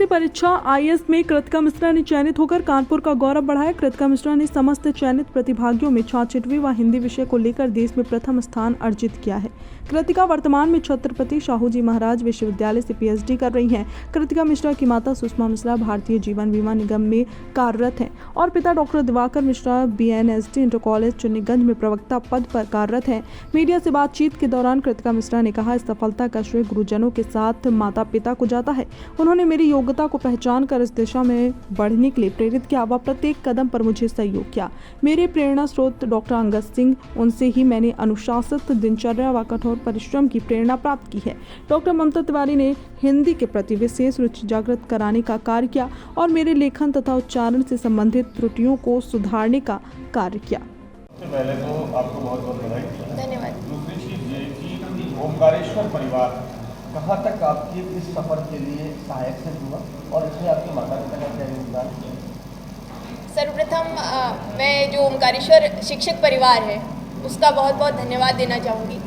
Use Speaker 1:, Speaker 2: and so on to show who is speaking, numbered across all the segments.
Speaker 1: UPSC परीक्षा IAS में कृतिका मिश्रा ने चयनित होकर कानपुर का गौरव बढ़ाया। कृतिका मिश्रा ने समस्त चयनित प्रतिभागियों में 66वीं व हिंदी विषय को लेकर देश में प्रथम स्थान अर्जित किया है। कृतिका वर्तमान में छत्रपति शाहू जी महाराज विश्वविद्यालय से पीएचडी कर रही हैं। कृतिका मिश्रा की माता सुषमा मिश्रा भारतीय जीवन बीमा निगम में कार्यरत हैं और पिता doctor Diwakar Mishra BNSD inter college Chunniganj में प्रवक्ता पद पर कार्यरत हैं। मीडिया से बातचीत के दौरान कृतिका मिश्रा ने कहा, इस सफलता का श्रेय गुरुजनों के साथ माता पिता को जाता है। उन्होंने मेरी योग्यता को पहचान कर इस दिशा में बढ़ने के लिए प्रेरित किया व प्रत्येक कदम पर मुझे सहयोग किया। मेरे प्रेरणा स्रोत डॉक्टर अंगद सिंह, उनसे ही मैंने अनुशासित दिनचर्या व कठोर परिश्रम की प्रेरणा प्राप्त की है। डॉक्टर ममता तिवारी ने हिंदी के प्रति विशेष रुचि जागृत कराने का कार्य किया और मेरे लेखन तथा उच्चारण से संबंधित त्रुटियों को सुधारने का कार्य किया।
Speaker 2: सबसे पहले तो आपको बहुत बहुत बधाई।
Speaker 3: धन्यवाद।
Speaker 2: दूसरी चीज़ ये कि ओमकारेश्वर परिवार कहाँ तक आपके इस सफ़र के लिए सहायक सिद्ध हुआ और इसमें आपके माता पिता का क्या योगदान है?
Speaker 3: सर्वप्रथम मैं जो ओमकारेश्वर शिक्षक परिवार है उसका बहुत बहुत धन्यवाद देना चाहूँगी।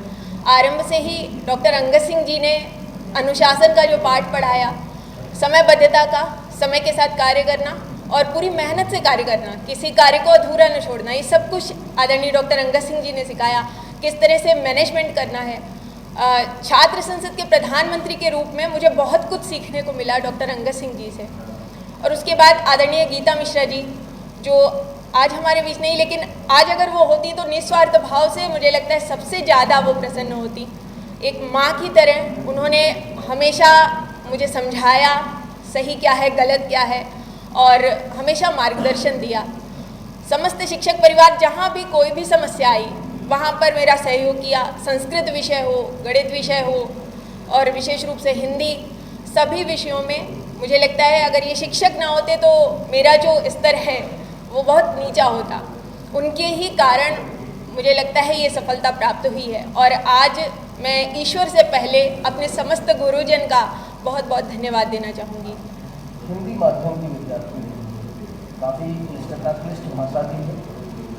Speaker 3: आरंभ से ही डॉक्टर अंगद सिंह जी ने अनुशासन का जो पाठ पढ़ाया, समयबद्धता का, समय के साथ कार्य करना और पूरी मेहनत से कार्य करना, किसी कार्य को अधूरा न छोड़ना, ये सब कुछ आदरणीय डॉक्टर अंगद सिंह जी ने सिखाया। किस तरह से मैनेजमेंट करना है। छात्र संसद के प्रधानमंत्री के रूप में मुझे बहुत कुछ सीखने को मिला डॉक्टर अंगद सिंह जी से। और उसके बाद आदरणीय गीता मिश्रा जी, जो आज हमारे बीच नहीं, लेकिन आज अगर वो होती तो निस्वार्थ भाव से मुझे लगता है सबसे ज़्यादा वो प्रसन्न होती। एक माँ की तरह उन्होंने हमेशा मुझे समझाया सही क्या है, गलत क्या है और हमेशा मार्गदर्शन दिया। समस्त शिक्षक परिवार जहाँ भी कोई भी समस्या आई वहाँ पर मेरा सहयोग किया। संस्कृत विषय हो, गणित विषय हो और विशेष रूप से हिंदी, सभी विषयों में मुझे लगता है अगर ये शिक्षक ना होते तो मेरा जो स्तर है वो बहुत नीचा होता। उनके ही कारण मुझे लगता है ये सफलता प्राप्त हुई है और आज मैं ईश्वर से पहले अपने समस्त गुरुजन का बहुत बहुत धन्यवाद देना चाहूँगी।
Speaker 4: हिंदी माध्यम की विद्यार्थी काफ़ी क्लिष्ट भाषा भी है,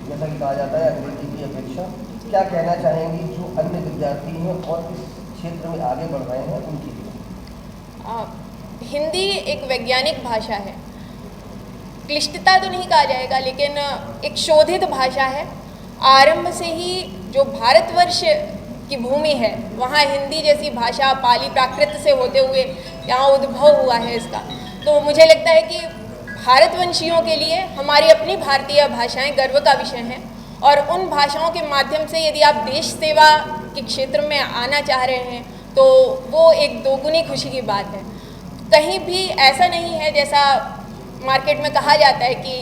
Speaker 4: जैसा कि कहा जाता है अंग्रेजी की अपेक्षा। क्या कहना चाहेंगी जो अन्य विद्यार्थी हैं और इस क्षेत्र में आगे बढ़ रहे हैं उनके लिए?
Speaker 3: हिंदी एक वैज्ञानिक भाषा है। क्लिष्टता तो नहीं कहा जाएगा, लेकिन एक शोधित भाषा है। आरंभ से ही जो भारतवर्ष की भूमि है वहाँ हिंदी जैसी भाषा पाली प्राकृत से होते हुए यहाँ उद्भव हुआ है इसका। तो मुझे लगता है कि भारतवंशियों के लिए हमारी अपनी भारतीय भाषाएं गर्व का विषय हैं और उन भाषाओं के माध्यम से यदि आप देश सेवा के क्षेत्र में आना चाह रहे हैं तो वो एक दोगुनी खुशी की बात है। कहीं भी ऐसा नहीं है जैसा मार्केट में कहा जाता है कि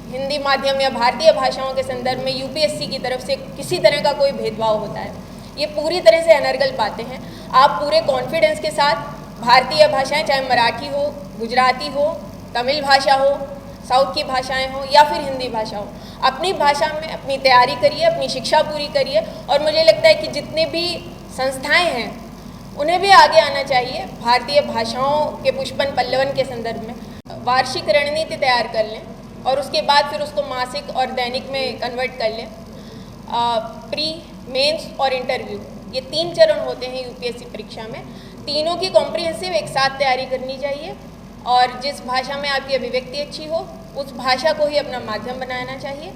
Speaker 3: हिंदी माध्यम या भारतीय भाषाओं के संदर्भ में यूपीएससी की तरफ से किसी तरह का कोई भेदभाव होता है। ये पूरी तरह से अनर्गल बातें हैं। आप पूरे कॉन्फिडेंस के साथ भारतीय भाषाएं, चाहे मराठी हो, गुजराती हो, तमिल भाषा हो, साउथ की भाषाएं हो या फिर हिंदी भाषा हो, अपनी भाषा में अपनी तैयारी करिए, अपनी शिक्षा पूरी करिए। और मुझे लगता है कि जितने भी संस्थाएं हैं उन्हें भी आगे आना चाहिए भारतीय भाषाओं के पुष्पन पल्लवन के संदर्भ में। वार्षिक रणनीति तैयार कर लें और उसके बाद फिर उसको मासिक और दैनिक में कन्वर्ट कर लें। प्री, मेंस और इंटरव्यू, ये 3 चरण होते हैं यूपीएससी परीक्षा में। तीनों की कॉम्प्रिहेंसिव एक साथ तैयारी करनी चाहिए और जिस भाषा में आपकी अभिव्यक्ति अच्छी हो उस भाषा को ही अपना माध्यम बनाना चाहिए।